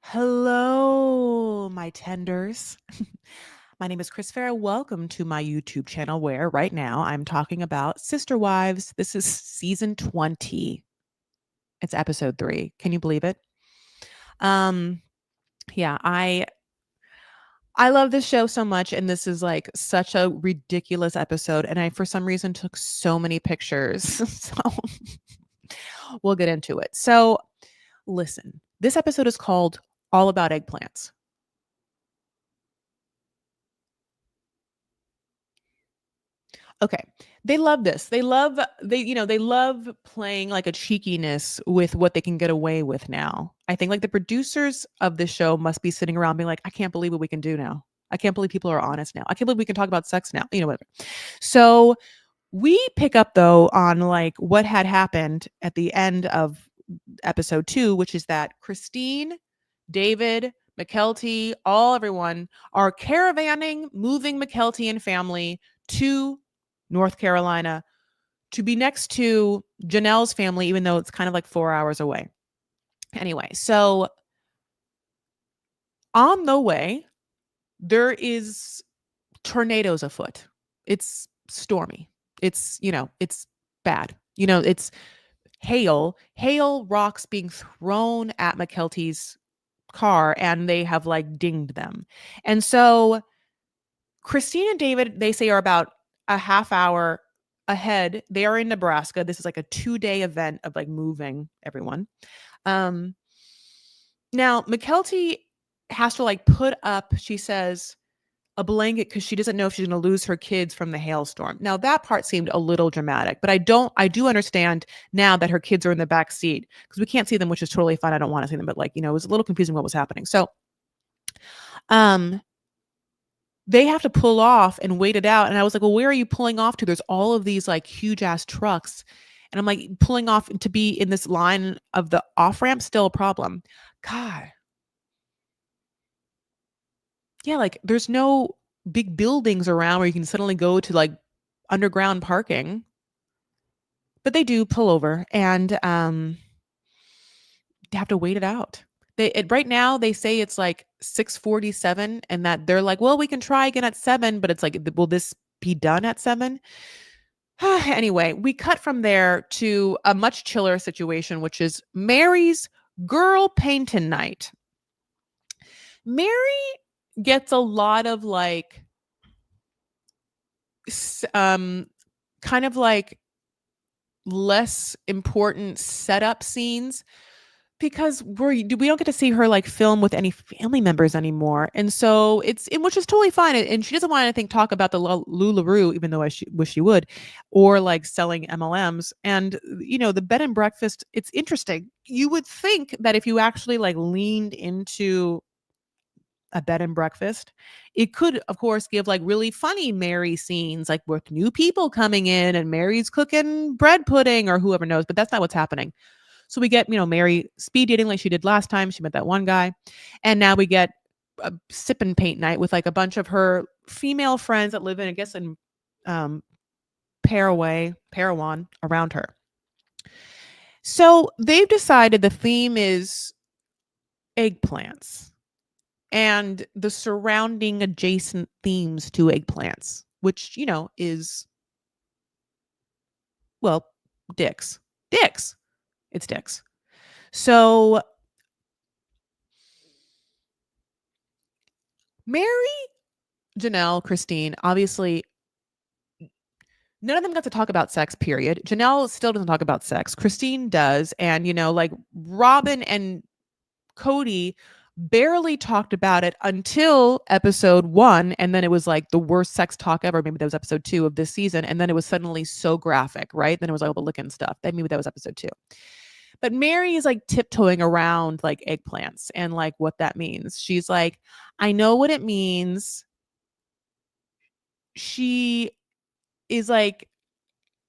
Hello, my tenders. My name is Chris Farah. Welcome to my YouTube channel where right now I'm talking about Sister Wives. This is season 20. It's episode 3. Can you believe it? Um yeah, I love this show so much, and this is like such a ridiculous episode, and I for some reason took so many pictures. So we'll get into it. So listen, this episode is called All About Eggplants. Okay. They love this. They love playing like a cheekiness with what they can get away with now. I think like the producers of the show must be sitting around being like, I can't believe what we can do now. I can't believe people are honest now. I can't believe we can talk about sex now. Whatever. So we pick up though on like what had happened at the end of episode 2, which is that Christine, David, McKelty, everyone are caravanning, moving McKelty and family to North Carolina to be next to Janelle's family, even though it's kind of like 4 hours away. Anyway, so on the way, there is tornadoes afoot. It's stormy. It's bad. It's hail rocks being thrown at McKelty's car, and they have like dinged them. And so Christine and David, they say, are about a half hour ahead. They are in Nebraska. This is like a 2-day event of like moving everyone. Um, Now McKelty has to like put up, she says, a blanket because she doesn't know if she's going to lose her kids from the hailstorm. Now that part seemed a little dramatic, but I do understand now that her kids are in the back seat because we can't see them, which is totally fine. I don't want to see them, but like, it was a little confusing what was happening. So, um, they have to pull off and wait it out. And I was like, well, where are you pulling off to? There's all of these like huge ass trucks. And I'm like, pulling off to be in this line of the off ramp, still a problem. God. Yeah, like there's no big buildings around where you can suddenly go to like underground parking. But they do pull over and they have to wait it out. Right now they say it's like 6:47 and that they're like, well, we can try again at 7, but it's like, will this be done at 7? Anyway, we cut from there to a much chiller situation, which is Mary's girl painting night. Mary gets a lot of like kind of like less important setup scenes because we don't get to see her like film with any family members anymore. And so which is totally fine. And she doesn't want anything talk about the LuLaRoe, even though I wish she would, or like selling MLMs. And, the bed and breakfast, it's interesting. You would think that if you actually like leaned into a bed and breakfast, it could, of course, give like really funny Mary scenes, like with new people coming in and Mary's cooking bread pudding or whoever knows, but that's not what's happening. So we get, Mary speed dating like she did last time. She met that one guy. And now we get a sip and paint night with like a bunch of her female friends that live in, I guess, in Parawan around her. So they've decided the theme is eggplants and the surrounding adjacent themes to eggplants, which, is, well, dicks. Dicks. It's dicks. So Mary, Janelle, Christine, obviously, none of them got to talk about sex, period. Janelle still doesn't talk about sex. Christine does. And, like Robin and Cody barely talked about it until episode 1. And then it was like the worst sex talk ever. Maybe that was episode 2 of this season. And then it was suddenly so graphic, right? Then it was like all the licking stuff. Maybe that was episode 2. But Mary is like tiptoeing around like eggplants and like what that means. She's like, I know what it means. She is like,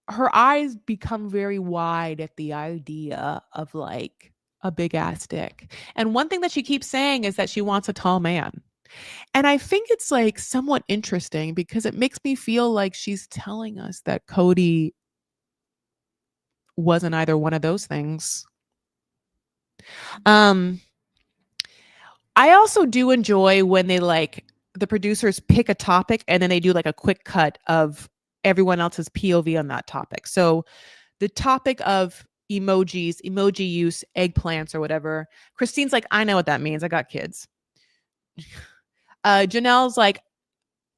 her eyes become very wide at the idea of like a big ass dick. And one thing that she keeps saying is that she wants a tall man. And I think it's like somewhat interesting because it makes me feel like she's telling us that Cody wasn't either one of those things. Um I also do enjoy when they like the producers pick a topic and then they do like a quick cut of everyone else's POV on that topic. So the topic of emojis, emoji use, eggplants or whatever. Christine's like, I know what that means. I got kids. Janelle's like,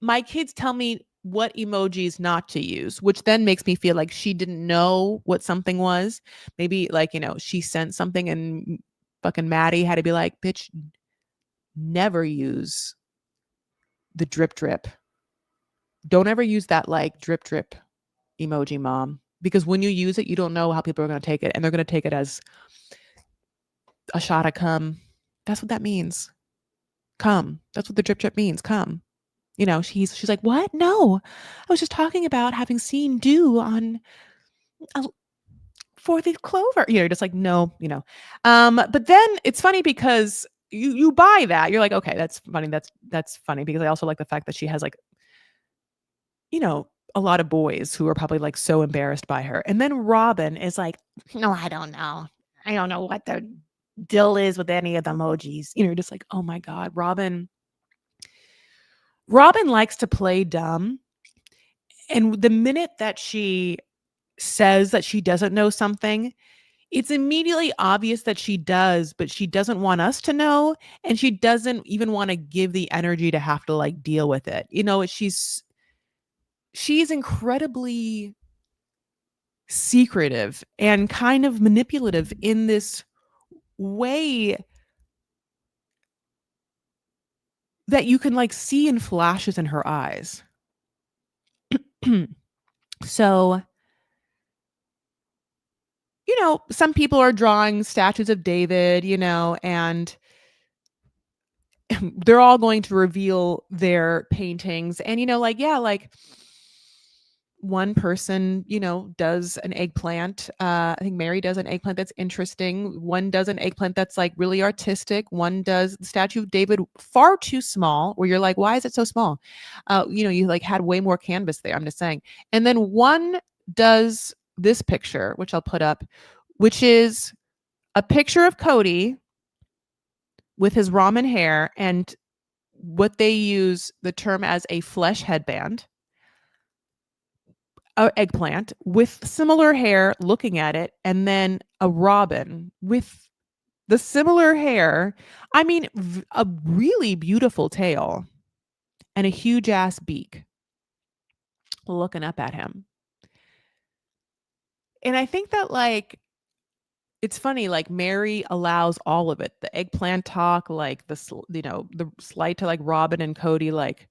my kids tell me what emojis not to use, which then makes me feel like she didn't know what something was. Maybe like, she sent something and fucking Maddie had to be like, bitch, never use the drip drip. Don't ever use that like drip drip emoji, mom. Because when you use it, you don't know how people are going to take it. And they're going to take it as a shot of cum. That's what that means. Come. That's what the drip drip means. Come. She's like, what? No, I was just talking about having seen dew on a 4-leaf clover. Just like, no. But then it's funny because you buy that. You're like, okay, that's funny. That's funny because I also like the fact that she has like, a lot of boys who are probably like so embarrassed by her. And then Robin is like, no, I don't know. I don't know what the deal is with any of the emojis. You're just like, oh my God, Robin. Robin likes to play dumb. And the minute that she says that she doesn't know something, it's immediately obvious that she does, but she doesn't want us to know. And she doesn't even want to give the energy to have to like deal with it. She's incredibly secretive and kind of manipulative in this way that you can like see in flashes in her eyes. So, some people are drawing statues of David, and they're all going to reveal their paintings. And, like one person, does an eggplant. I think Mary does an eggplant that's interesting. One does an eggplant that's like really artistic. One does the statue of David far too small, where you're like, why is it so small? You like had way more canvas there. I'm just saying. And then one does this picture, which I'll put up, which is a picture of Cody with his ramen hair and what they use the term as a flesh headband. A eggplant with similar hair looking at it, and then a robin with the similar hair. I mean, a really beautiful tail and a huge ass beak looking up at him. And I think that like it's funny, like Mary allows all of it. The eggplant talk, like the slight to like Robin and Cody, like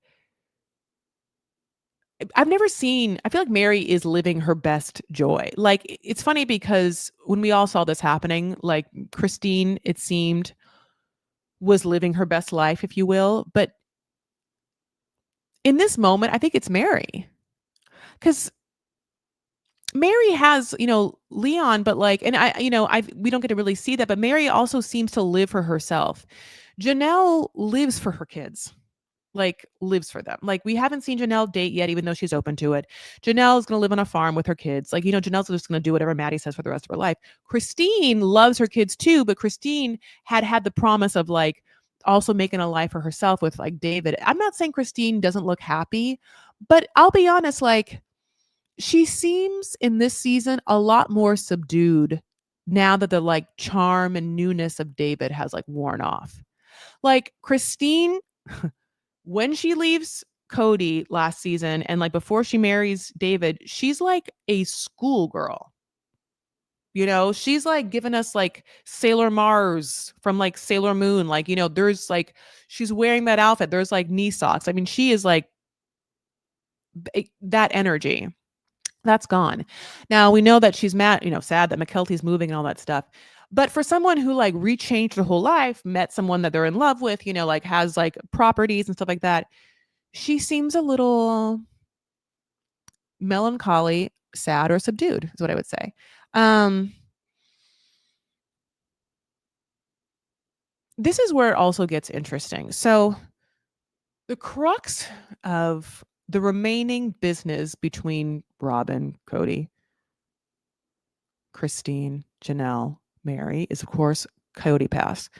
I feel like Mary is living her best joy. Like, it's funny because when we all saw this happening, like Christine, it seemed, was living her best life, if you will. But in this moment, I think it's Mary. Because Mary has, Leon, but like, and we don't get to really see that, but Mary also seems to live for herself. Janelle lives for her kids. Like lives for them. Like we haven't seen Janelle date yet, even though she's open to it. Janelle is going to live on a farm with her kids. Like, Janelle's just going to do whatever Maddie says for the rest of her life. Christine loves her kids too, but Christine had the promise of like also making a life for herself with like David. I'm not saying Christine doesn't look happy, but I'll be honest, like she seems in this season a lot more subdued now that the like charm and newness of David has like worn off. Like Christine when she leaves Cody last season and like before she marries David, she's like a schoolgirl. She's like giving us like Sailor Mars from like Sailor Moon. Like, there's like, she's wearing that outfit. There's like knee socks. I mean, she is like that energy. That's gone. Now we know that she's mad, sad that McKelty's moving and all that stuff. But for someone who like rechanged their whole life, met someone that they're in love with, like has like properties and stuff like that, she seems a little melancholy, sad, or subdued, is what I would say. This is where it also gets interesting. So the crux of the remaining business between Robin, Cody, Christine, Janelle, Mary is, of course, Coyote Pass.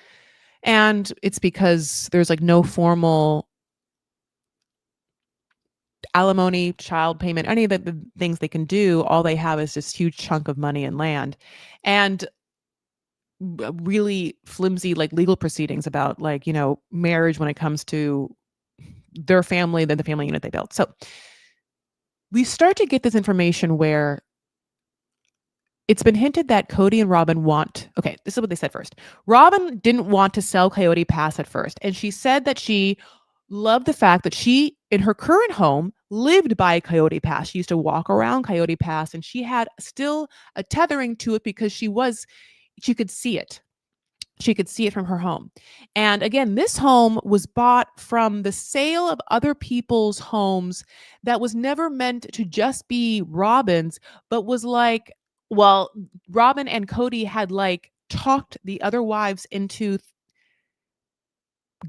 And it's because there's like no formal alimony, child payment, any of the things they can do. All they have is this huge chunk of money and land. And really flimsy like legal proceedings about like, marriage when it comes to their family, then the family unit they built. So we start to get this information where it's been hinted that Cody and Robin okay, this is what they said first. Robin didn't want to sell Coyote Pass at first, and she said that she loved the fact that she, in her current home, lived by Coyote Pass. She used to walk around Coyote Pass, and she had still a tethering to it because she could see it. She could see it from her home. And again, this home was bought from the sale of other people's homes that was never meant to just be Robin's, but was like, well, Robin and Cody had like talked the other wives into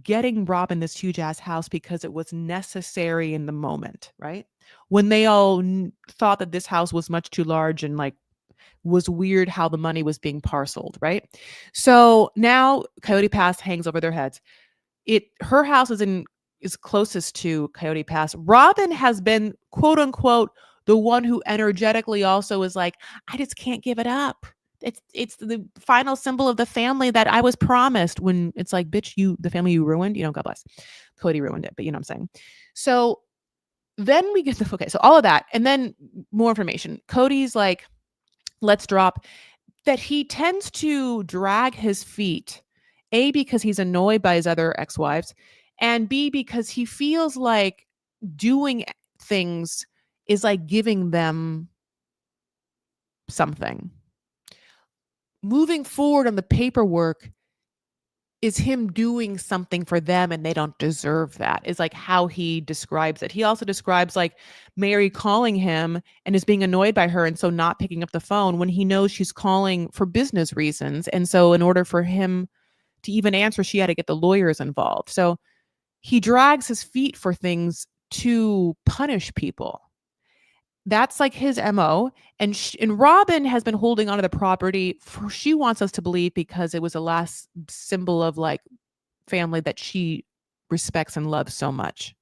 getting Robin this huge ass house because it was necessary in the moment, right? When they all thought that this house was much too large and like was weird how the money was being parceled, right? So now Coyote Pass hangs over their heads. Her house is closest to Coyote Pass. Robin has been quote unquote the one who energetically also is like, I just can't give it up. It's the final symbol of the family that I was promised. When it's like, bitch, the family you ruined, God bless. Cody ruined it, but you know what I'm saying. So then we get so all of that, and then more information. Cody's like, let's drop that he tends to drag his feet, A, because he's annoyed by his other ex-wives, and B, because he feels like doing things is like giving them something. Moving forward on the paperwork is him doing something for them and they don't deserve that, is like how he describes it. He also describes like Mary calling him and is being annoyed by her and so not picking up the phone when he knows she's calling for business reasons. And so in order for him to even answer, she had to get the lawyers involved. So he drags his feet for things to punish people. That's like his MO. And Robin has been holding onto the property she wants us to believe because it was the last symbol of like family that she respects and loves so much.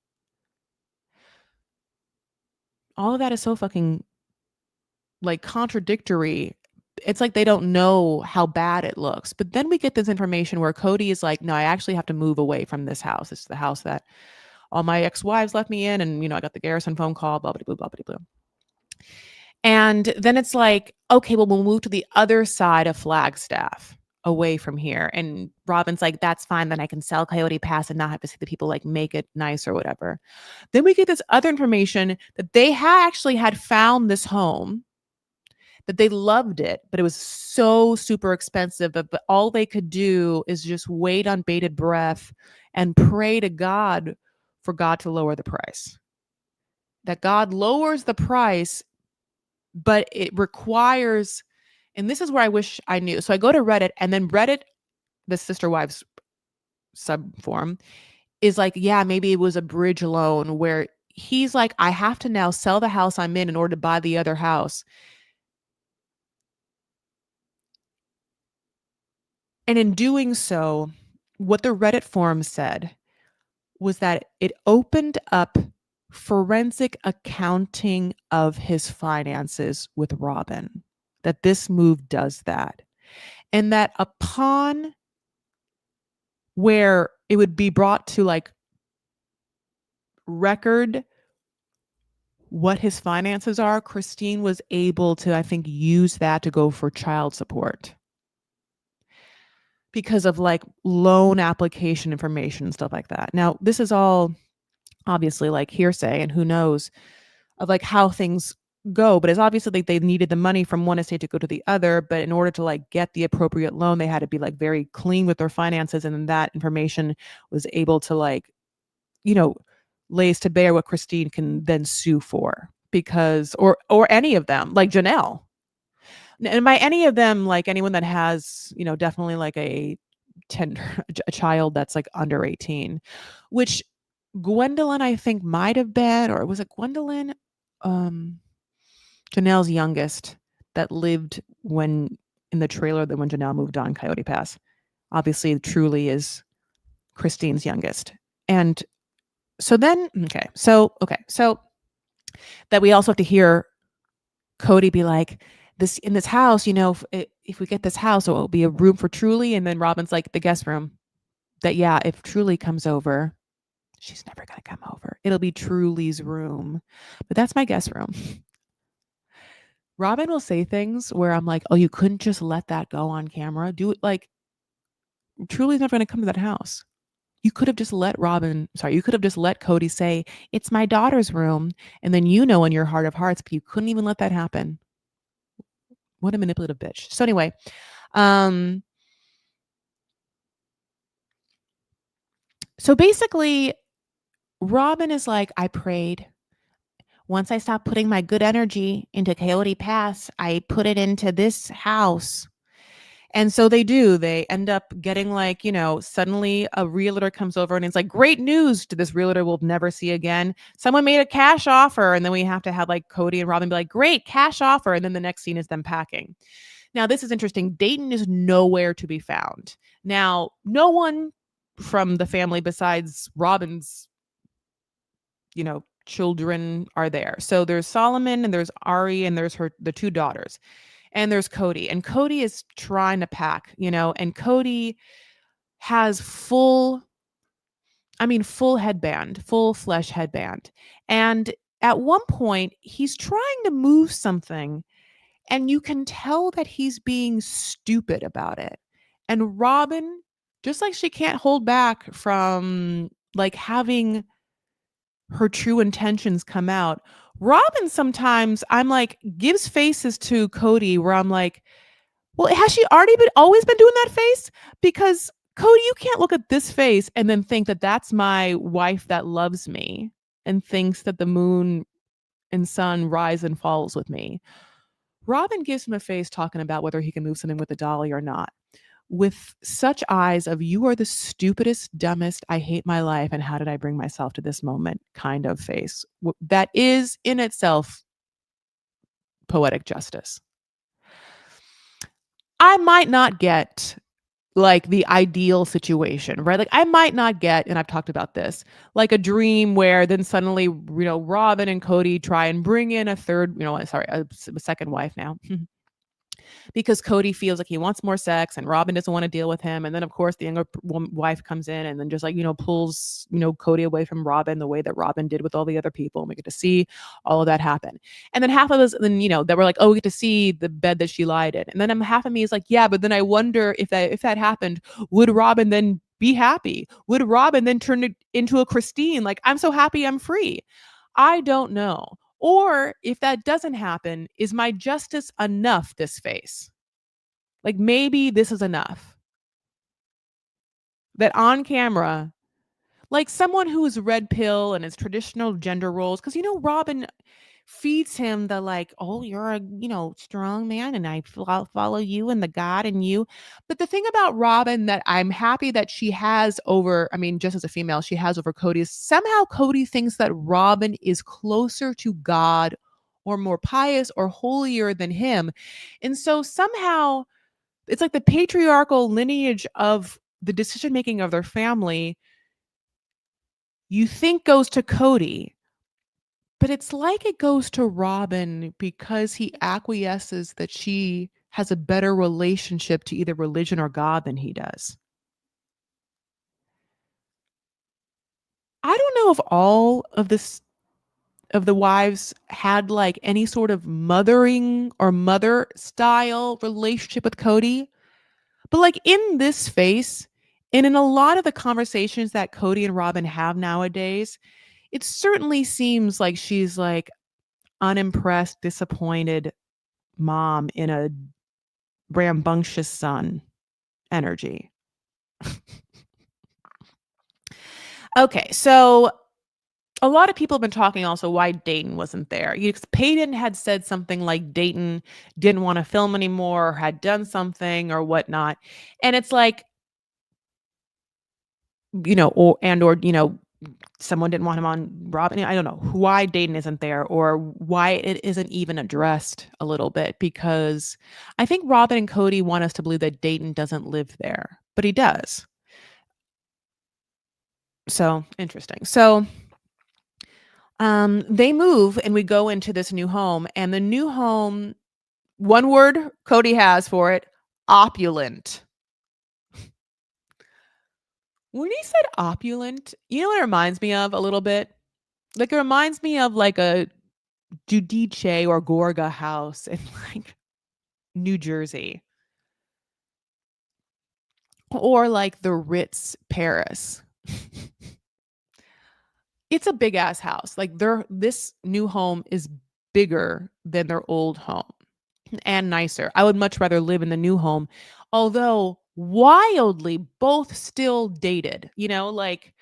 All of that is so fucking like contradictory. It's like they don't know how bad it looks. But then we get this information where Cody is like, no, I actually have to move away from this house. It's the house that all my ex-wives left me in. And, I got the Garrison phone call, blah, blah, blah, blah, blah, blah. And then it's like, okay, well, we'll move to the other side of Flagstaff away from here. And Robin's like, that's fine. Then I can sell Coyote Pass and not have to see the people like make it nice or whatever. Then we get this other information that they actually had found this home, that they loved it, but it was so super expensive. But all they could do is just wait on bated breath and pray to God for God to lower the price. That God lowers the price, but it requires, and this is where I wish I knew. So I go to Reddit, and then Reddit, the Sister Wives subforum, is like, yeah, maybe it was a bridge loan where he's like, I have to now sell the house I'm in order to buy the other house. And in doing so, what the Reddit forum said was that it opened up forensic accounting of his finances with Robin, that this move does that. And that upon where it would be brought to like record what his finances are, Christine was able to, I think, use that to go for child support because of like loan application information and stuff like that. Now, this is all obviously like hearsay and who knows of like how things go, but it's obviously like they needed the money from one estate to go to the other, but in order to like get the appropriate loan, they had to be like very clean with their finances, and then that information was able to like, lays to bear what Christine can then sue for, because or any of them, like Janelle. And by any of them, like anyone that has, definitely like a child that's like under 18, which Gwendolyn, I think, might have been, or was it Gwendolyn? Janelle's youngest that lived when in the trailer that when Janelle moved on Coyote Pass. Obviously, Truly is Christine's youngest. And so then, so that we also have to hear Cody be like, this in this house, if we get this house, it'll be a room for Truly. And then Robin's like, the guest room. That, yeah, if Truly comes over, she's never going to come over. It'll be Truly's room. But that's my guest room. Robin will say things where I'm like, oh, you couldn't just let that go on camera. Do it like Truly's never going to come to that house. You could have just let Cody say, it's my daughter's room. And then in your heart of hearts, but you couldn't even let that happen. What a manipulative bitch. So anyway, so basically, Robin is like, I prayed. Once I stopped putting my good energy into Coyote Pass, I put it into this house. And so they do. They end up getting like, suddenly a realtor comes over and it's like, great news to this realtor we'll never see again. Someone made a cash offer. And then we have to have like Cody and Robin be like, great, cash offer. And then the next scene is them packing. Now, this is interesting. Dayton is nowhere to be found. Now, no one from the family besides Robin's, children are there. So there's Solomon and there's Ari and there's the two daughters. And there's Cody. And Cody is trying to pack, and Cody has full headband, full flesh headband. And at one point, he's trying to move something, and you can tell that he's being stupid about it. And Robin, just like she can't hold back from like having her true intentions come out, Robin sometimes, I'm like, gives faces to Cody where I'm like, well, has she always been doing that face? Because Cody, you can't look at this face and then think that that's my wife that loves me and thinks that the moon and sun rise and falls with me. Robin gives him a face talking about whether he can move something with a dolly or not, with such eyes of, you are the stupidest, dumbest, I hate my life, and how did I bring myself to this moment kind of face. That is in itself poetic justice. I might not get like the ideal situation, right? Like I might not get, and I've talked about this, like a dream where then suddenly, Robin and Cody try and bring in a second wife now. Because Cody feels like he wants more sex and Robin doesn't want to deal with him. And then, of course, the younger wife comes in and then just like, pulls, Cody away from Robin the way that Robin did with all the other people. And we get to see all of that happen. And then half of us, that were like, oh, we get to see the bed that she lied in. And then half of me is like, yeah, but then I wonder if that happened, would Robin then be happy? Would Robin then turn it into a Christine? Like, I'm so happy I'm free. I don't know. Or if that doesn't happen, is my justice enough this face? Like maybe this is enough. That on camera, like someone who is red pill and is traditional gender roles, because Robin feeds him the like, oh, you're a strong man and I follow you and the God in you. But the thing about Robin that I'm happy that she has over, just as a female, she has over Cody, is somehow Cody thinks that Robin is closer to God or more pious or holier than him. And so somehow it's like the patriarchal lineage of the decision making of their family, you think goes to Cody. But it's like it goes to Robin because he acquiesces that she has a better relationship to either religion or God than he does. I don't know if all of the wives had like any sort of mothering or mother style relationship with Cody. But like in this face, and in a lot of the conversations that Cody and Robin have nowadays, it certainly seems like she's like unimpressed, disappointed mom in a rambunctious son energy. Okay, so a lot of people have been talking also why Dayton wasn't there. Peyton had said something like Dayton didn't want to film anymore or had done something or whatnot. And it's like, or someone didn't want him on Robin. I don't know why Dayton isn't there or why it isn't even addressed a little bit, because I think Robin and Cody want us to believe that Dayton doesn't live there but he does. So, interesting. So, they move and we go into this new home, and the new home, one word Cody has for it, opulent. When he said opulent, you know what it reminds me of a little bit? Like, it reminds me of, like, a Giudice or Gorga house in, like, New Jersey, or, like, the Ritz, Paris. It's a big ass house. Like, this new home is bigger than their old home and nicer. I would much rather live in the new home, although wildly both still dated, like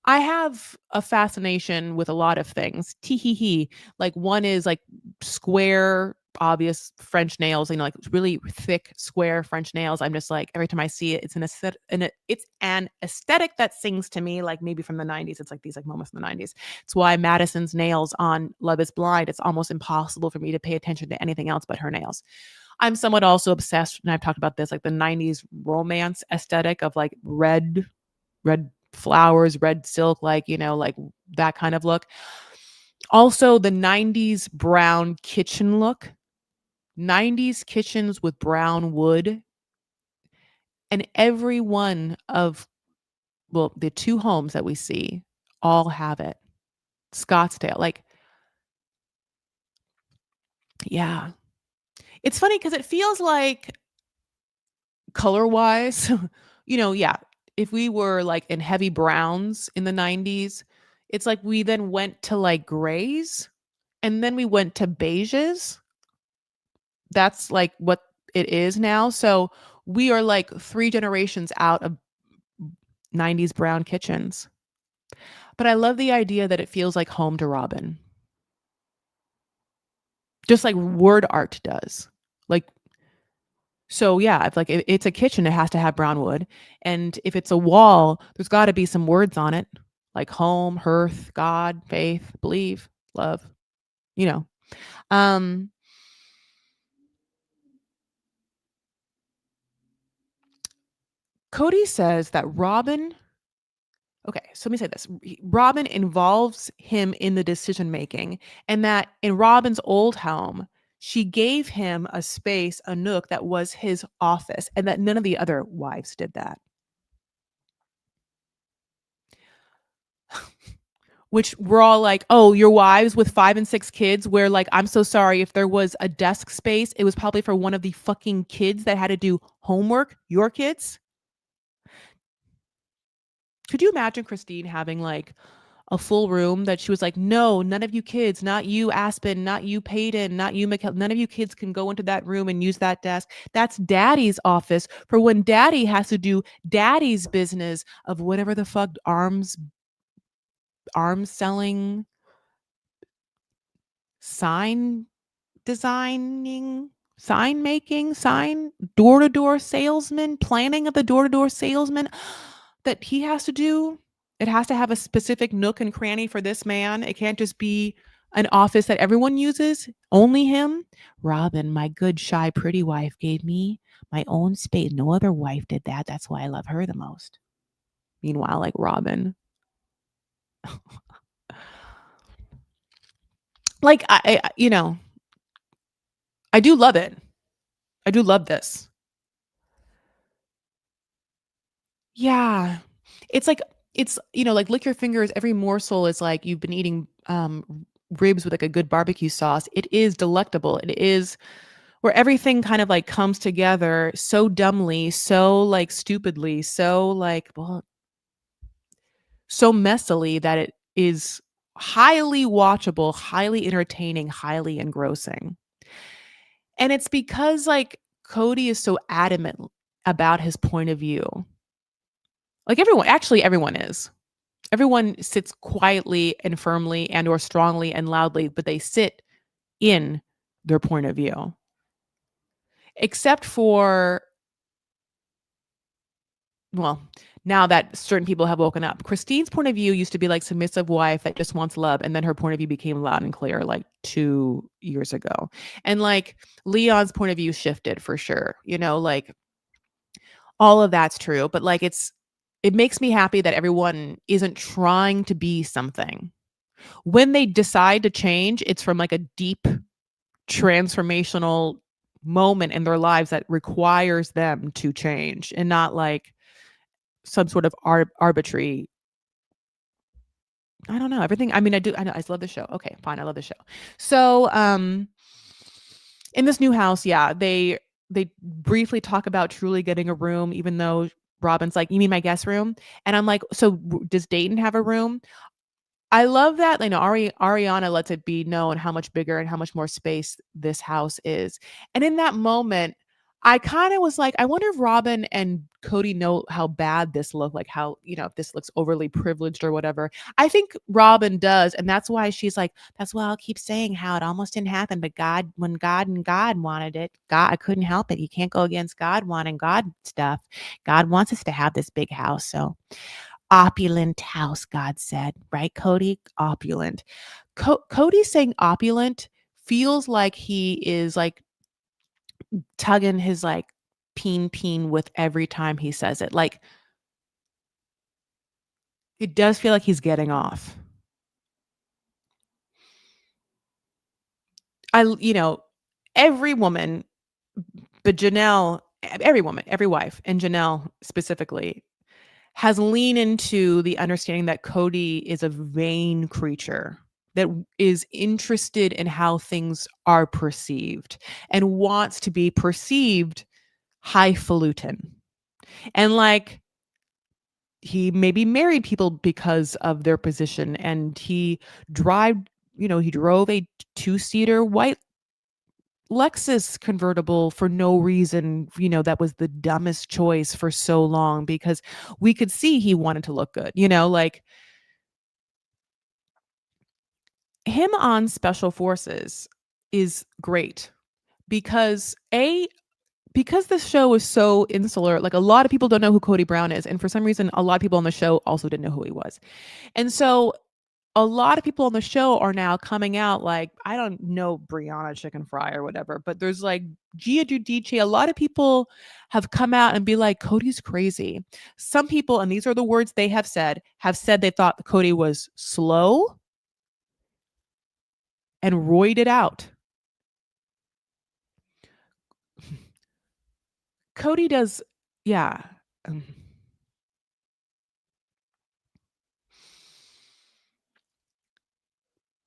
I have a fascination with a lot of things. Tee hee hee. Like one is like square, obvious French nails, like really thick, square French nails. I'm just like, every time I see it, it's an aesthetic, it's an aesthetic that sings to me, like maybe from the 90s. It's like these like moments from the 90s. It's why Madison's nails on Love is Blind, it's almost impossible for me to pay attention to anything else but her nails. I'm somewhat also obsessed, and I've talked about this, like the 90s romance aesthetic of like red flowers, red silk, like, like that kind of look. Also, the 90s brown kitchen look, 90s kitchens with brown wood. And every one of, well, the two homes that we see all have it. Scottsdale, like, yeah. It's funny because it feels like color wise, yeah, if we were like in heavy browns in the 90s, it's like we then went to like grays and then we went to beiges. That's like what it is now. So we are like 3 generations out of 90s brown kitchens. But I love the idea that it feels like home to Robin. Just like word art does. Like, so yeah, if like if it's a kitchen, it has to have brown wood. And if it's a wall, there's got to be some words on it, like home, hearth, God, faith, believe, love, you know. Um Cody says that Robin, okay, so let me say this. Robin involves him in the decision making, and that in Robin's old home, she gave him a space, a nook that was his office, and that none of the other wives did that. Which we're all like, oh, your wives with 5 and 6 kids, where like, I'm so sorry, if there was a desk space, it was probably for one of the fucking kids that had to do homework, your kids. Could you imagine Christine having like a full room that she was like, no, none of you kids, not you, Aspen, not you, Peyton, not you, Mikkel, none of you kids can go into that room and use that desk. That's daddy's office for when daddy has to do daddy's business of whatever the fuck arms selling, sign designing, sign making, sign door-to-door salesman, planning of the door-to-door salesman that he has to do. It has to have a specific nook and cranny for this man. It can't just be an office that everyone uses, only him. Robin, my good, shy, pretty wife, gave me my own space. No other wife did that. That's why I love her the most. Meanwhile, like Robin, like I do love it. I do love this. Yeah. It's like like lick your fingers, every morsel is like you've been eating ribs with like a good barbecue sauce. It is delectable. It is where everything kind of like comes together so dumbly, so like stupidly, so like, well, so messily that it is highly watchable, highly entertaining, highly engrossing. And it's because like Cody is so adamant about his point of view. Like everyone is. Everyone sits quietly and firmly and or strongly and loudly, but they sit in their point of view. Except for, well, now that certain people have woken up. Christine's point of view used to be like submissive wife that just wants love, and then her point of view became loud and clear like 2 years ago. And like Leon's point of view shifted for sure. Like All of that's true, but, like, it makes me happy that everyone isn't trying to be something. When they decide to change, it's from, like, a deep transformational moment in their lives that requires them to change and not, like, some sort of arbitrary. I don't know, everything. I know, I love the show. Okay, fine, I love the show. So, in this new house, yeah, they briefly talk about truly getting a room, even though Robin's like, "You mean my guest room?" And I'm like, "So, does Dayton have a room?" I love that, you know, Ariana lets it be known how much bigger and how much more space this house is. And in that moment, I kinda was like, I wonder if Robin and Cody know how bad this looked, like how, if this looks overly privileged or whatever. I think Robin does, and that's why she's like, "That's why I'll keep saying how it almost didn't happen, but God wanted it, God I couldn't help it. You can't go against God wanting God stuff. God wants us to have this big house, so." Opulent house, God said, right, Cody? Opulent. Cody saying opulent feels like he is like tugging his like peen with every time he says it. Like it does feel like he's getting off. You know, every woman, but Janelle, every woman, every wife, and Janelle specifically has leaned into the understanding that Cody is a vain creature that is interested in how things are perceived and wants to be perceived highfalutin. And like he maybe married people because of their position and he drove a two-seater white Lexus convertible for no reason, that was the dumbest choice for so long because we could see he wanted to look good, like him on special forces is great because because this show is so insular, like a lot of people don't know who Cody Brown is. And for some reason, a lot of people on the show also didn't know who he was. And so a lot of people on the show are now coming out like, I don't know Brianna Chicken Fry or whatever, but there's like Gia Giudice. A lot of people have come out and be like, Cody's crazy. Some people, and these are the words they have said they thought Cody was slow and roided out. Cody does, yeah. um,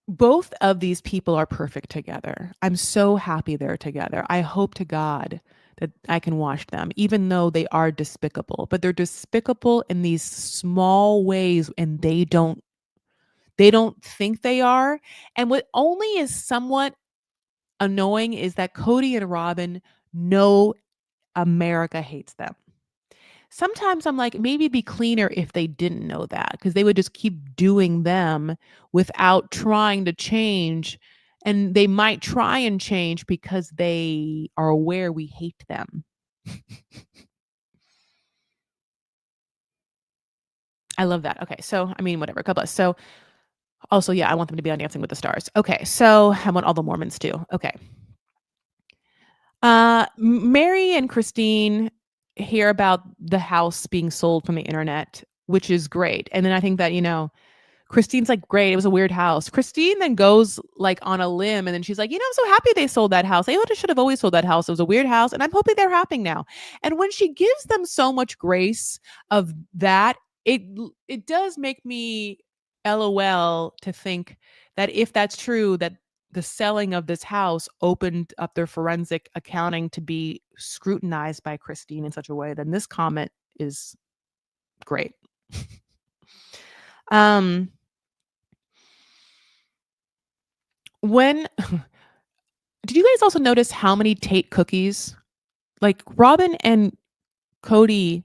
Both of these people are perfect together. I'm so happy they're together. I hope to God that I can watch them, even though they are despicable. But they're despicable in these small ways, and they don't think they are. And what only is somewhat annoying is that Cody and Robin know America hates them. Sometimes I'm like, maybe it'd be cleaner if they didn't know that because they would just keep doing them without trying to change. And they might try and change because they are aware we hate them. I love that. Okay. So, whatever. God bless. So, also, yeah, I want them to be on Dancing with the Stars. Okay. So, I want all the Mormons too. Okay. Mary and Christine hear about the house being sold from the internet, which is great. And then I think that, Christine's like, great, it was a weird house. Christine then goes like on a limb and then she's like, I'm so happy they sold that house. They should have always sold that house. It was a weird house and I'm hoping they're happy now. And when she gives them so much grace of that, it does make me LOL to think that if that's true, that the selling of this house opened up their forensic accounting to be scrutinized by Christine in such a way, then this comment is great. um when Did you guys also notice how many Tate cookies? Like Robin and Cody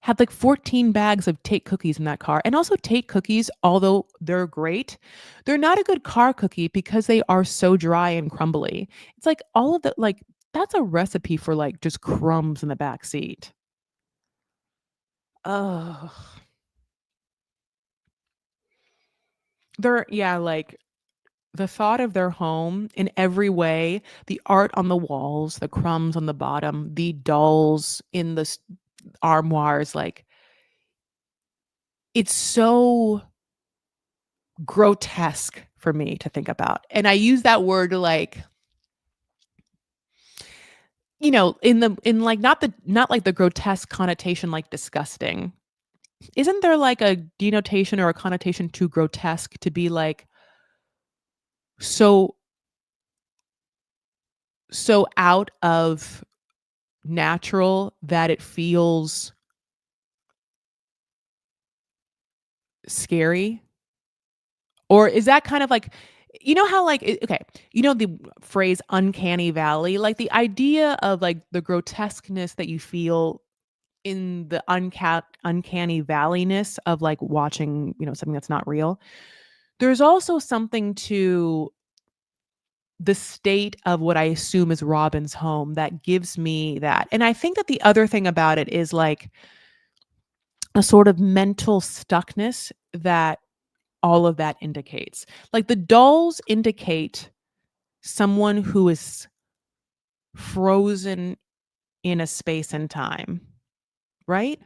had like 14 bags of Tate cookies in that car. And also Tate cookies, although they're great, they're not a good car cookie because they are so dry and crumbly. It's like all of the like that's a recipe for like just crumbs in the back seat. Oh, they're yeah, like the thought of their home in every way, the art on the walls, the crumbs on the bottom, the dolls in the armoires, like, it's so grotesque for me to think about. And I use that word like, in like not like the grotesque connotation like disgusting. Isn't there like a denotation or a connotation to grotesque to be like so so out of natural that it feels scary? Or is that kind of like, how like okay, the phrase uncanny valley, like the idea of like the grotesqueness that you feel in the uncanny valleyness of like watching, something that's not real. There's also something to the state of what I assume is Robin's home that gives me that. And I think that the other thing about it is like a sort of mental stuckness that all of that indicates. Like the dolls indicate someone who is frozen in a space and time, right?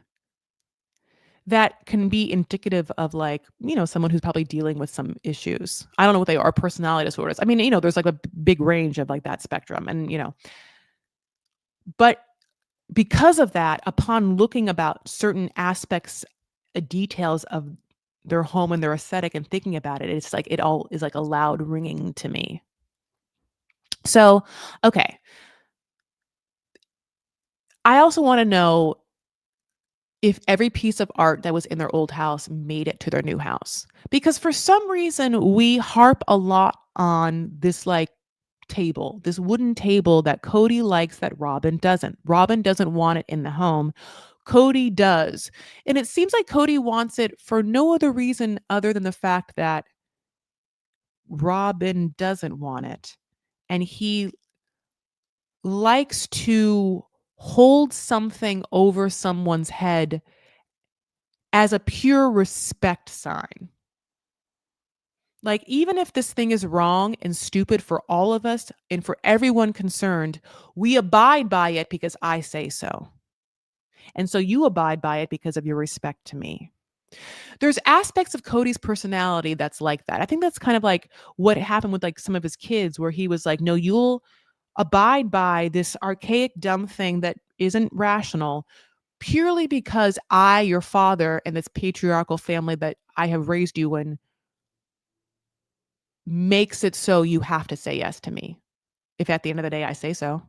That can be indicative of like, someone who's probably dealing with some issues. I don't know what they are, personality disorders. I mean, there's like a big range of like that spectrum and, but because of that, upon looking about certain aspects, details of their home and their aesthetic and thinking about it, it's like it all is like a loud ringing to me. So, okay. I also want to know if every piece of art that was in their old house made it to their new house. Because for some reason, we harp a lot on this like table, this wooden table that Cody likes that Robin doesn't. Robin doesn't want it in the home. Cody does. And it seems like Cody wants it for no other reason other than the fact that Robin doesn't want it. And he likes to hold something over someone's head as a pure respect sign. Like, even if this thing is wrong and stupid for all of us and for everyone concerned, we abide by it because I say so. And so you abide by it because of your respect to me. There's aspects of Cody's personality that's like that. I think that's kind of like what happened with like some of his kids, where he was like, no, you'll abide by this archaic, dumb thing that isn't rational purely because I, your father, and this patriarchal family that I have raised you in makes it so you have to say yes to me if at the end of the day I say so.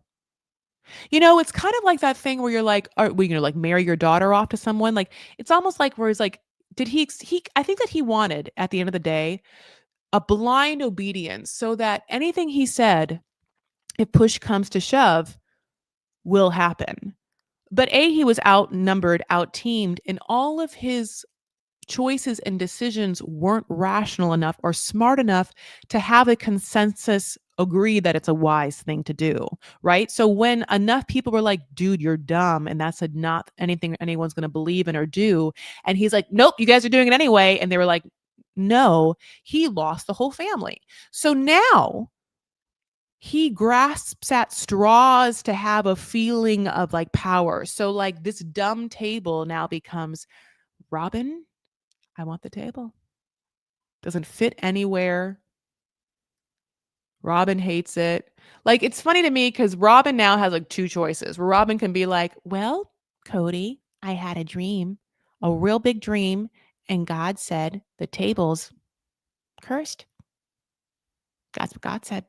It's kind of like that thing where you're like, are we gonna like marry your daughter off to someone? Like it's almost like where it's like, did he I think that he wanted at the end of the day a blind obedience so that anything he said, if push comes to shove, will happen. But he was outnumbered, out teamed, and all of his choices and decisions weren't rational enough or smart enough to have a consensus agree that it's a wise thing to do, right? So when enough people were like, dude, you're dumb, and that's not anything anyone's going to believe in or do, and he's like, nope, you guys are doing it anyway, and they were like, no, he lost the whole family. So now he grasps at straws to have a feeling of like power. So like this dumb table now becomes, Robin, I want the table. Doesn't fit anywhere. Robin hates it. Like, it's funny to me because Robin now has like two choices where Robin can be like, well, Cody, I had a dream, a real big dream, and God said the table's cursed. That's what God said.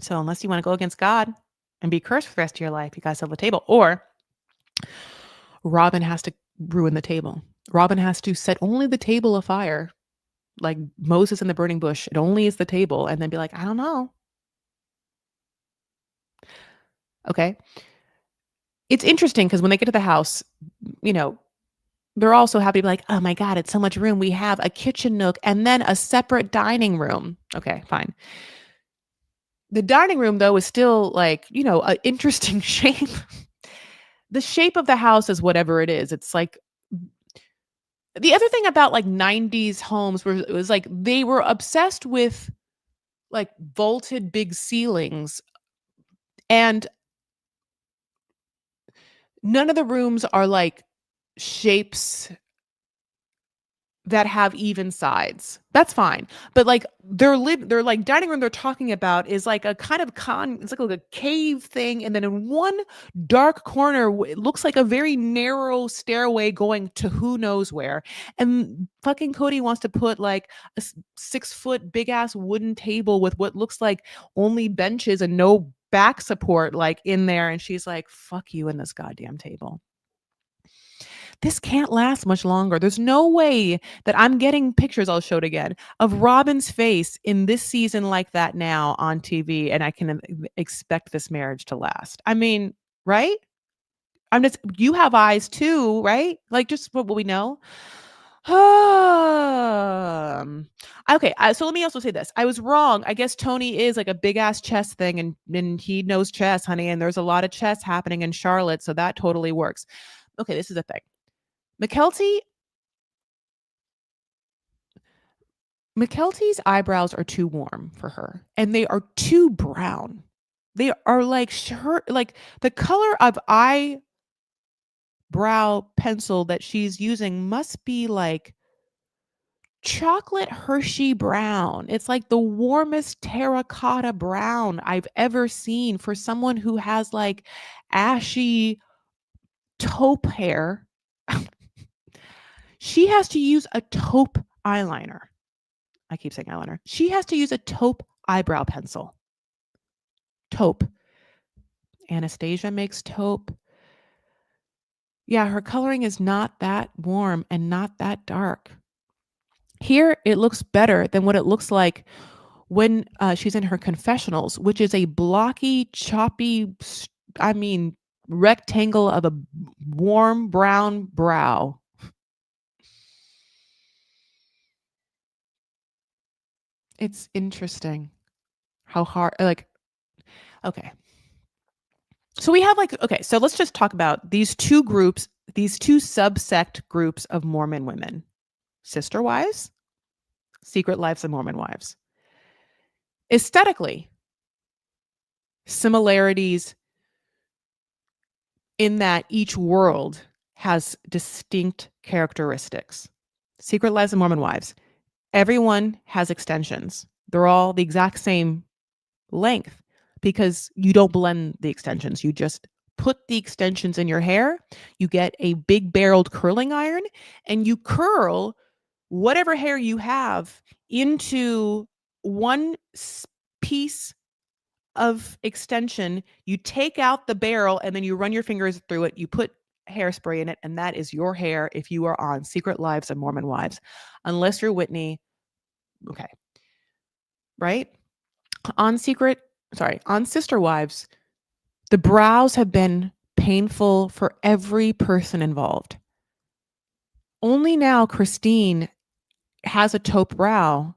So unless you want to go against God and be cursed for the rest of your life, you got to sell the table. Or Robin has to ruin the table. Robin has to set only the table afire, like Moses in the burning bush. It only is the table, and then be like, I don't know. Okay. It's interesting because when they get to the house, you know, they're also happy to be like, oh my God, it's so much room. We have a kitchen nook and then a separate dining room. Okay, fine. The dining room, though, is still like, an interesting shape. The shape of the house is whatever it is. It's like the other thing about like 90s homes where it was like they were obsessed with like vaulted big ceilings, and none of the rooms are like shapes that have even sides. That's fine. But like their like dining room they're talking about is like a kind of it's like a cave thing, and then in one dark corner it looks like a very narrow stairway going to who knows where. And fucking Cody wants to put like a 6 foot big ass wooden table with what looks like only benches and no back support like in there, and she's like, fuck you and this goddamn table. This can't last much longer. There's no way that I'm getting pictures, I'll show it again, of Robin's face in this season like that now on TV, and I can expect this marriage to last. I mean, right? You have eyes too, right? Like just what we know. Okay, so let me also say this. I was wrong. I guess Tony is like a big ass chess thing, and he knows chess, honey, and there's a lot of chess happening in Charlotte, so that totally works. Okay, this is the thing. Mykelti's eyebrows are too warm for her, and they are too brown. They are like like the color of eyebrow pencil that she's using must be like chocolate Hershey brown. It's like the warmest terracotta brown I've ever seen for someone who has like ashy taupe hair. She has to use a taupe eyeliner. I keep saying eyeliner. She has to use a taupe eyebrow pencil. Taupe. Anastasia makes taupe. Yeah, her coloring is not that warm and not that dark. Here, it looks better than what it looks like when she's in her confessionals, which is a blocky, choppy, rectangle of a warm brown brow. It's interesting how hard, okay. So we have so let's just talk about these two groups, these two subsect groups of Mormon women. Sister wives, Secret Lives of Mormon Wives. Aesthetically, similarities in that each world has distinct characteristics. Secret Lives of Mormon Wives. Everyone has extensions. They're all the exact same length because you don't blend the extensions. You just put the extensions in your hair. You get a big barreled curling iron and you curl whatever hair you have into one piece of extension. You take out the barrel and then you run your fingers through it. You put hairspray in it, and that is your hair if you are on Secret Lives of Mormon Wives. Unless you're Whitney. Okay. Right? On Sister Wives, the brows have been painful for every person involved. Only now Christine has a taupe brow,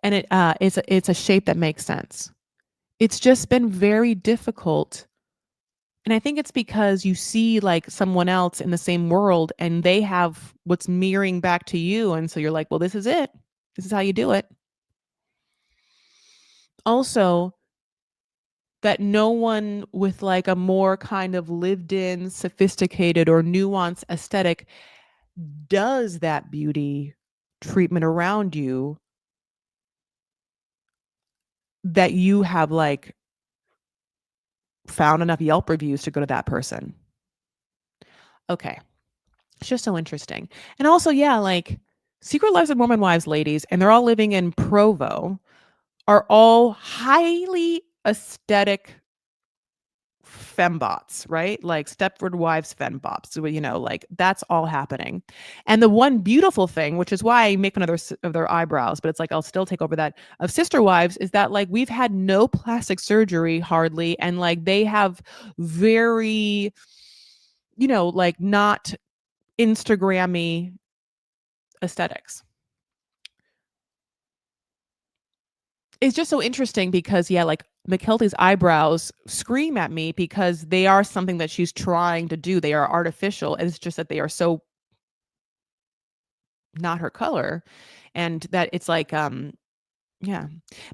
and it's a shape that makes sense. It's just been very difficult. And I think it's because you see like someone else in the same world and they have what's mirroring back to you. And so you're like, well, this is it. This is how you do it. Also, that no one with like a more kind of lived in, sophisticated or nuanced aesthetic does that beauty treatment around you that you have like found enough Yelp reviews to go to that person. Okay. It's just so interesting. And also, yeah, like Secret Lives of Mormon Wives ladies, and they're all living in Provo, are all highly aesthetic fembots, right? Like Stepford Wives fembots. So, like that's all happening. And the one beautiful thing, which is why I make fun of their eyebrows, but it's like I'll still take over that of Sister Wives, is that like we've had no plastic surgery hardly, and like they have very, like not Instagrammy aesthetics. It's just so interesting because like Mykelti's eyebrows scream at me because they are something that she's trying to do. They are artificial, and it's just that they are so not her color, and that it's like yeah.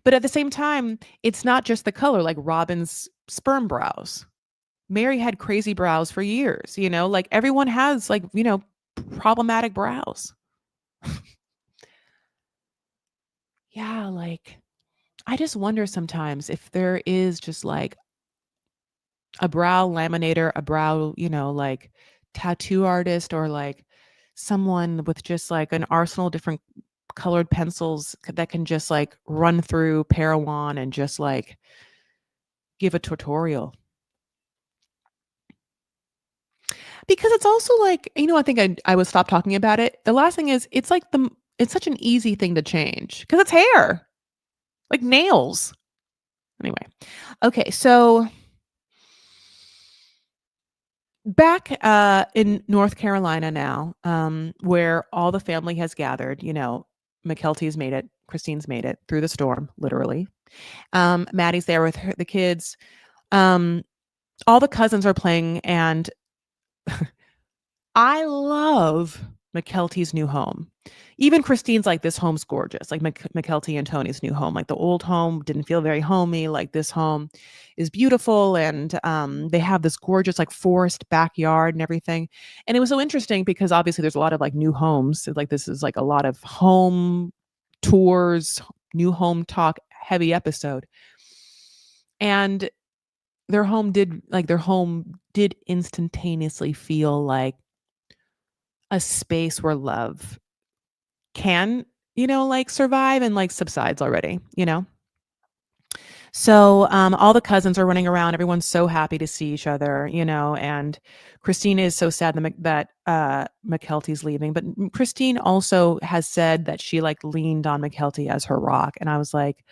But at the same time, it's not just the color, like Robin's sperm brows. Mary had crazy brows for years, like everyone has like, problematic brows. Yeah, like I just wonder sometimes if there is just like a brow laminator, a brow, like tattoo artist or like someone with just like an arsenal of different colored pencils that can just like run through Parawan and just like give a tutorial. Because it's also like, I think I would stop talking about it. The last thing is it's like it's such an easy thing to change because it's hair, like nails. Anyway. Okay, so back in North Carolina now, where all the family has gathered, McKelty's made it, Christine's made it through the storm, literally. Maddie's there with the kids. Um, all the cousins are playing, and I love McKelty's new home. Even Christine's like, this home's gorgeous. Like McKelty and Tony's new home. Like the old home didn't feel very homey. Like this home is beautiful. And they have this gorgeous like forest backyard and everything. And it was so interesting because obviously there's a lot of like new homes. So, like this is like a lot of home tours, new home talk heavy episode. And their home did instantaneously feel like a space where love can, like survive and like subsides already. So all the cousins are running around. Everyone's so happy to see each other, and Christine is so sad that McKelty's leaving. But Christine also has said that she like leaned on McKelty as her rock. And I was like,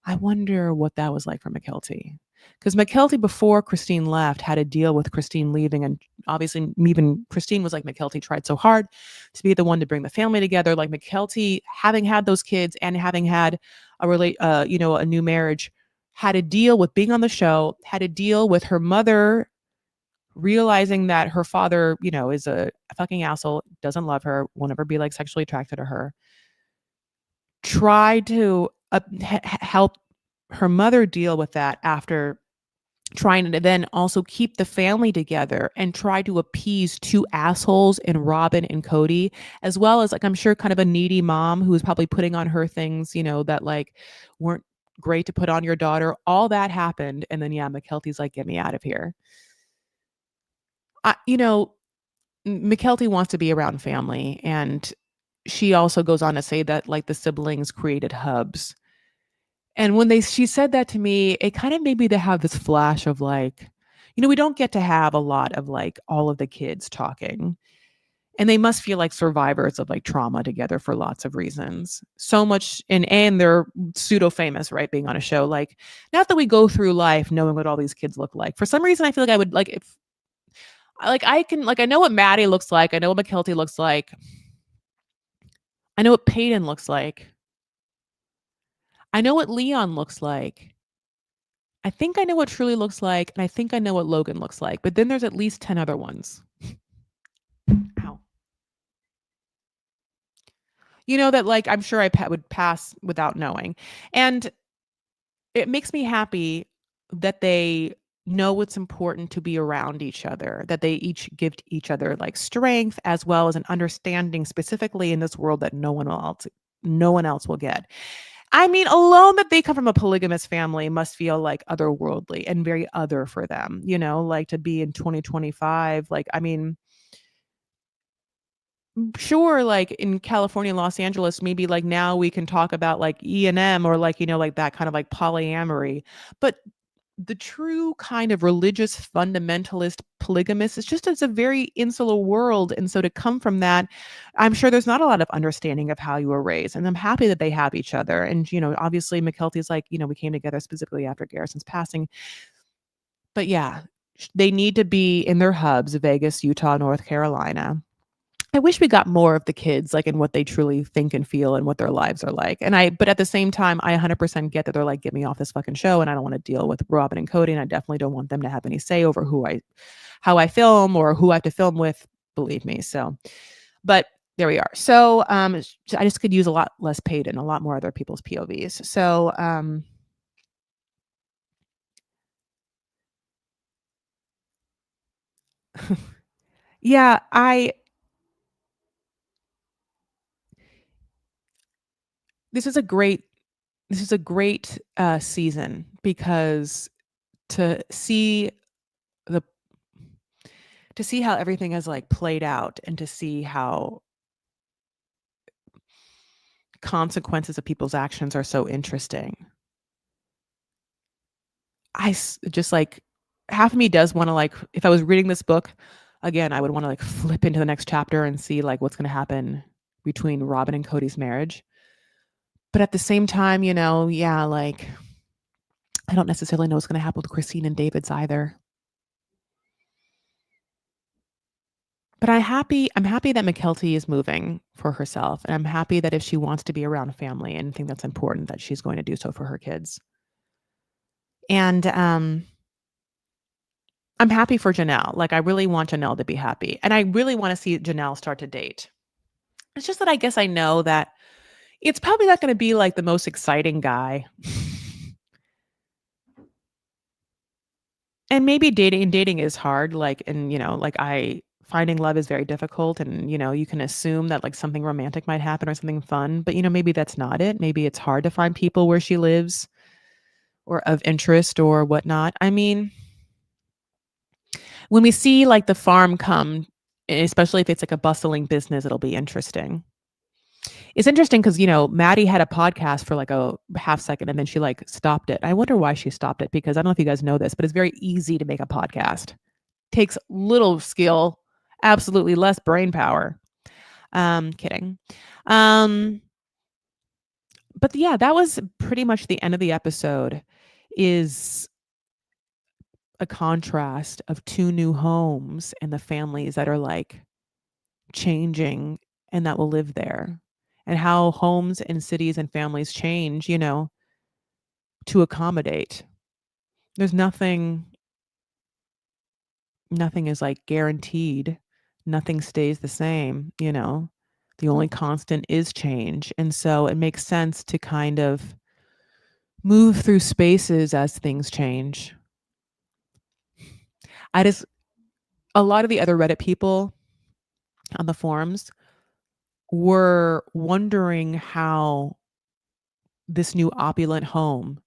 I wonder what that was like for McKelty. Because McKelty, before Christine left, had to deal with Christine leaving. And obviously, even Christine was like, McKelty tried so hard to be the one to bring the family together. Like McKelty, having had those kids and having had a new marriage, had to deal with being on the show, had to deal with her mother realizing that her father, is a fucking asshole, doesn't love her, will never be like sexually attracted to her. Tried to help her mother deal with that after trying to then also keep the family together and try to appease two assholes in Robin and Cody, as well as like I'm sure kind of a needy mom who was probably putting on her things, that like weren't great to put on your daughter. All that happened. And then McKelty's like, get me out of here. McKelty wants to be around family, and she also goes on to say that like the siblings created hubs. And when she said that to me, it kind of made me to have this flash of like, we don't get to have a lot of like all of the kids talking. And they must feel like survivors of like trauma together for lots of reasons. So much and they're pseudo famous, right? Being on a show. Like, not that we go through life knowing what all these kids look like. For some reason, I feel like I would like if like I know what Maddie looks like. I know what McKelty looks like. I know what Peyton looks like. I know what Leon looks like. I think I know what Truly looks like, and I think I know what Logan looks like. But then there's at least 10 other ones. Ow. That like I'm sure I would pass without knowing. And it makes me happy that they know it's important to be around each other, that they each give each other like strength as well as an understanding specifically in this world that no one else will get. I mean, alone that they come from a polygamous family must feel like otherworldly and very other for them, like to be in 2025. Like, I mean, sure, like in California, Los Angeles, maybe like now we can talk about like E&M or like, like that kind of like polyamory. But the true kind of religious fundamentalist polygamist is just it's a very insular world. And so to come from that, I'm sure there's not a lot of understanding of how you were raised. And I'm happy that they have each other. And, obviously McKelty's like, we came together specifically after Garrison's passing. But yeah, they need to be in their hubs, Vegas, Utah, North Carolina. I wish we got more of the kids, like in what they truly think and feel and what their lives are like. But at the same time, I 100% get that they're like, get me off this fucking show. And I don't want to deal with Robin and Cody. And I definitely don't want them to have any say over how I film or who I have to film with. Believe me. So, but there we are. So, I just could use a lot less paid and a lot more other people's POVs. So, Yeah, I this is a great season because to see the to see how everything has, like, played out and to see how consequences of people's actions are so interesting. Just, like half of me does wanna, like if I was reading this book, again, I would wanna, like, flip into the next chapter and see, like, what's gonna happen between Robin and Cody's marriage. But at the same time, yeah, like, I don't necessarily know what's gonna happen with Christine and David's either. But I'm happy that McKelty is moving for herself, and I'm happy that if she wants to be around family and think that's important, that she's going to do so for her kids. And, I'm happy for Janelle, like, I really want Janelle to be happy, and I really wanna see Janelle start to date. It's just that I guess I know that it's probably not gonna be, like, the most exciting guy. And maybe dating is hard, like, and, like, I finding love is very difficult and, you can assume that, like, something romantic might happen or something fun, but, maybe that's not it. Maybe it's hard to find people where she lives or of interest or whatnot. I mean, when we see, like, the farm come, especially if it's, like, a bustling business, it'll be interesting. It's interesting because Maddie had a podcast for, like, a half second, and then she, like, stopped it. I wonder why she stopped it because I don't know if you guys know this, but it's very easy to make a podcast. Takes little skill, absolutely less brain power. Kidding. Um, but yeah, that was pretty much the end of the episode, is a contrast of 2 new homes and the families that are, like, changing and that will live there, and how homes and cities and families change, to accommodate. There's nothing is, like, guaranteed. Nothing stays the same. The only constant is change, and so it makes sense to kind of move through spaces as things change. I just A lot of the other Reddit people on the forums were wondering how this new opulent home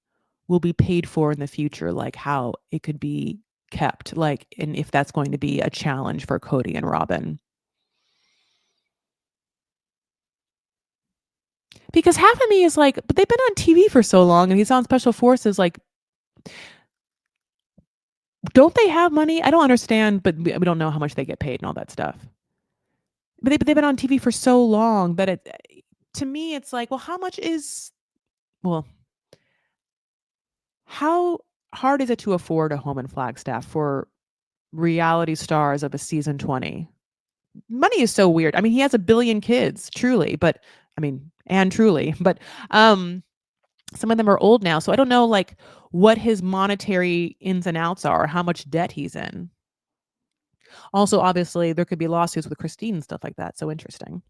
will be paid for in the future, like, how it could be kept, like, and if that's going to be a challenge for Cody and Robin. Because half of me is like, "But they've been on TV for so long, and he's on Special Forces, like, don't they have money?" I don't understand, but we don't know how much they get paid and all that stuff. But they've been on TV for so long that to me, it's like, well, well, how hard is it to afford a home in Flagstaff for reality stars of a season 20? Money is so weird. I mean, he has a billion kids, truly, but I mean, and truly, but, um some of them are old now, so I don't know, like, what his monetary ins and outs are, how much debt he's in. Also, obviously, there could be lawsuits with Christine and stuff like that, so interesting.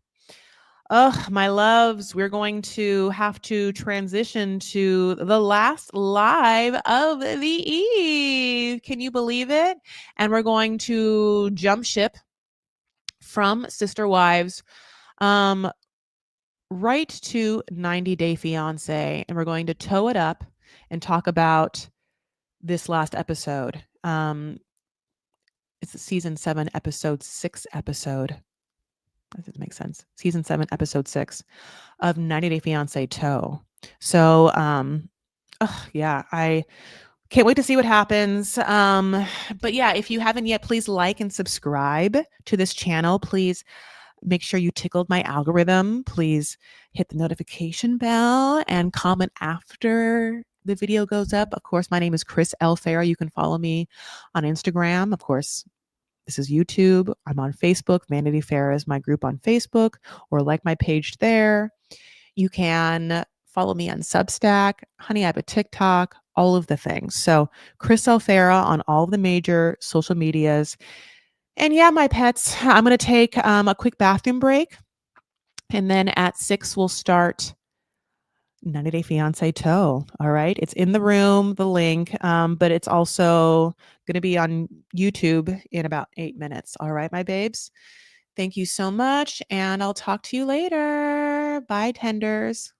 Ugh, my loves, we're going to have to transition to the last live of the eve. Can you believe it? And we're going to jump ship from Sister Wives, um, right to 90 Day Fiancé, and we're going to tow it up and talk about this last episode. It's a season 7, episode 6 episode. That doesn't make sense. Season 7, episode 6 of 90 Day Fiancé Tow. So, yeah, I can't wait to see what happens. But yeah, if you haven't yet, please like and subscribe to this channel. Please make sure you tickled my algorithm. Please hit the notification bell and comment after the video goes up. Of course, my name is Chris L. Farah. You can follow me on Instagram. Of course, this is YouTube. I'm on Facebook. Vanity Fair is my group on Facebook, or like my page there. You can follow me on Substack. Honey, I have a TikTok, all of the things. So Chris L. Farah on all of the major social medias. And yeah, my pets, I'm going to take a quick bathroom break. And then at 6, we'll start 90 Day Fiance Toe. All right. It's in the room, the link, but it's also going to be on YouTube in about 8 minutes. All right, my babes. Thank you so much. And I'll talk to you later. Bye, tenders.